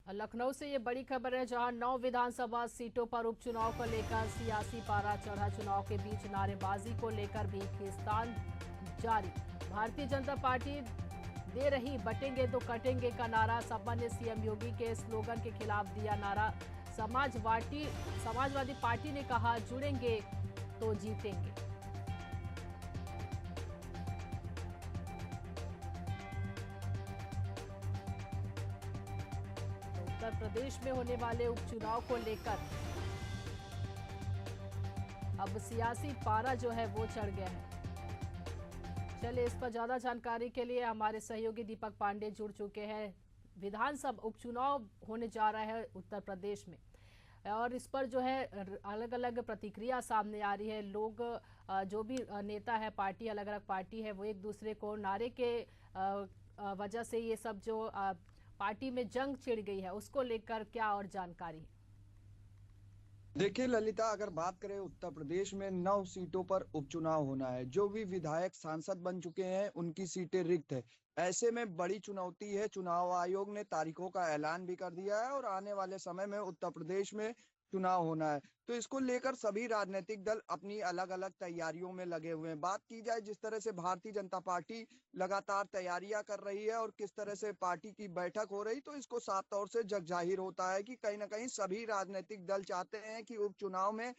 लखनऊ से ये बड़ी खबर है, जहां 9 विधानसभा सीटों पर उपचुनाव को लेकर सियासी पारा चढ़ा। चुनाव के बीच नारेबाजी को लेकर भी खींचतान जारी। भारतीय जनता पार्टी दे रही बटेंगे तो कटेंगे का नारा। सपा ने सीएम योगी के स्लोगन के खिलाफ दिया नारा। समाजवादी पार्टी ने कहा, जुड़ेंगे तो जीतेंगे। उत्तर प्रदेश में होने वाले उपचुनाव को लेकर अब सियासी पारा जो है वो चढ़ गया है। चलिए, इस पर ज्यादा जानकारी के लिए हमारे सहयोगी दीपक पांडे जुड़ चुके हैं। विधानसभा उपचुनाव होने जा रहा है उत्तर प्रदेश में, और इस पर जो है अलग अलग प्रतिक्रिया सामने आ रही है। लोग जो भी नेता है, पार्टी अलग अलग पार्टी है, वो एक दूसरे को नारे के वजह से ये सब जो पार्टी में जंग छिड़ गई है, उसको लेकर क्या और जानकारी? देखिए ललिता, अगर बात करें उत्तर प्रदेश में 9 सीटों पर उपचुनाव होना है। जो भी विधायक सांसद बन चुके हैं उनकी सीटें रिक्त है। ऐसे में बड़ी चुनौती है। चुनाव आयोग ने तारीखों का ऐलान भी कर दिया है और आने वाले समय में उत्तर प्रदेश में चुनाव होना है। तो इसको लेकर सभी राजनीतिक दल अपनी अलग अलग तैयारियों में लगे हुए हैं। बात की जाए जिस तरह से भारतीय जनता पार्टी लगातार तैयारियां कर रही है और किस तरह से पार्टी की बैठक हो रही, तो इसको साफ तौर से जग जाहिर होता है कि कहीं ना कहीं सभी राजनीतिक दल चाहते हैं कि उपचुनाव में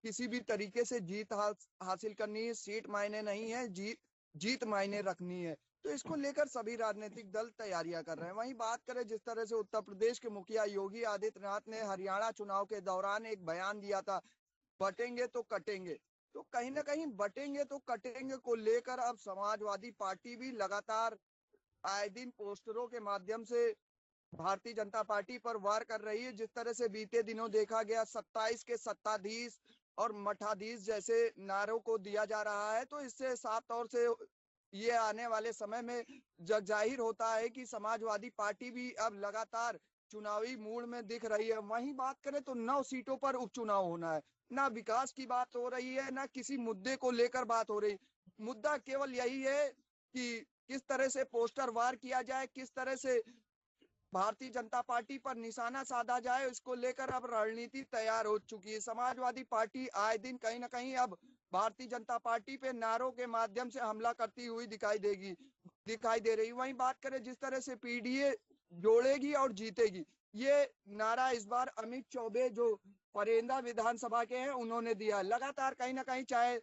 किसी भी तरीके से जीत हासिल करनी है। सीट मायने नहीं है, जीत मायने रखनी है। तो इसको लेकर सभी राजनीतिक दल तैयारियां कर रहे हैं। वहीं बात करें जिस तरह से उत्तर प्रदेश के मुखिया योगी आदित्यनाथ ने हरियाणा चुनाव के दौरान एक बयान दिया था, बटेंगे तो कटेंगे। तो कहीं ना कहीं बटेंगे तो कटेंगे को लेकर अब समाजवादी पार्टी भी लगातार आए दिन पोस्टरों के माध्यम से भारतीय जनता पार्टी पर वार कर रही है। जिस तरह से बीते दिनों देखा गया 27 के सत्ताधीश और मठाधीश जैसे नारों को दिया जा रहा है, तो इससे साफ तौर से ये आने वाले समय में जग जाहिर होता है कि समाजवादी पार्टी भी अब लगातार चुनावी मूड में दिख रही है। वहीं बात करें तो 9 सीटों पर उपचुनाव होना है। ना विकास की बात हो रही है, ना किसी मुद्दे को लेकर बात हो रही। मुद्दा केवल यही है कि किस तरह से पोस्टर वार किया जाए, किस तरह से भारतीय जनता पार्टी पर निशाना साधा जाए। इसको लेकर अब रणनीति तैयार हो चुकी है। समाजवादी पार्टी आए दिन कहीं ना कहीं अब भारतीय जनता पार्टी पे नारों के माध्यम से हमला करती हुई दिखाई दे रही। वहीं बात करें जिस तरह से पीडीए जोड़ेगी और जीतेगी, ये नारा इस बार अमित चौबे जो परेंदा विधानसभा के हैं उन्होंने दिया। लगातार कहीं ना कहीं चाहे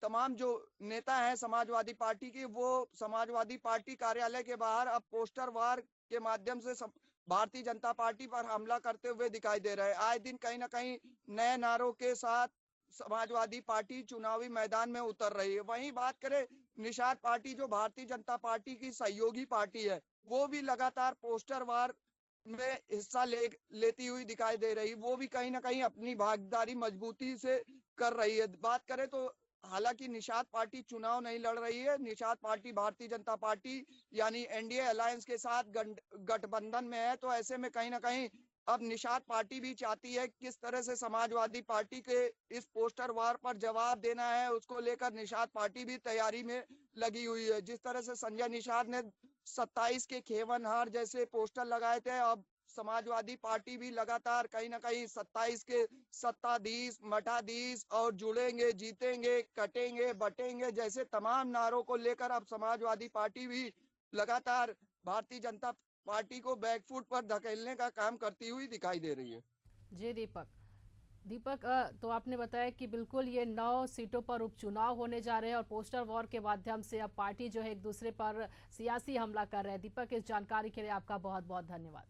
तमाम जो नेता हैं समाजवादी पार्टी के, वो समाजवादी पार्टी कार्यालय के बाहर अब पोस्टर वार के माध्यम से भारतीय जनता पार्टी पर हमला करते हुए दिखाई दे रहे हैं। आए दिन कहीं ना कहीं नए नारों के साथ समाजवादी पार्टी चुनावी मैदान में उतर रही है। वहीं बात करें निषाद पार्टी जो भारतीय जनता पार्टी की सहयोगी पार्टी है, वो भी लगातार पोस्टर वार में हिस्सा लेती हुई दिखाई दे रही। वो भी कहीं ना कहीं अपनी भागीदारी मजबूती से कर रही है। बात करें तो हालांकि निषाद पार्टी चुनाव नहीं लड़ रही है। निषाद पार्टी भारतीय जनता पार्टी यानी एनडीए अलायंस के साथ गठबंधन में है। तो ऐसे में कहीं ना कहीं अब निषाद पार्टी भी चाहती है किस तरह से समाजवादी पार्टी के इस पोस्टर वार पर जवाब देना है, उसको लेकर निषाद पार्टी भी तैयारी में लगी हुई है। जिस तरह से संजय निषाद ने 27 के खेवनहार जैसे पोस्टर लगाए थे, अब समाजवादी पार्टी भी लगातार कहीं ना कहीं 27 के सत्ताधीश, मठाधीश और जुड़ेंगे, जीतेंगे, कटेंगे, बटेंगे जैसे तमाम नारों को लेकर अब समाजवादी पार्टी भी लगातार भारतीय जनता पार्टी को बैकफुट पर धकेलने का काम करती हुई दिखाई दे रही है। जी दीपक, तो आपने बताया कि बिल्कुल ये 9 सीटों पर उपचुनाव होने जा रहे हैं और पोस्टर वॉर के माध्यम से अब पार्टी जो है एक दूसरे पर सियासी हमला कर रहे हैं। दीपक, इस जानकारी के लिए आपका बहुत बहुत धन्यवाद।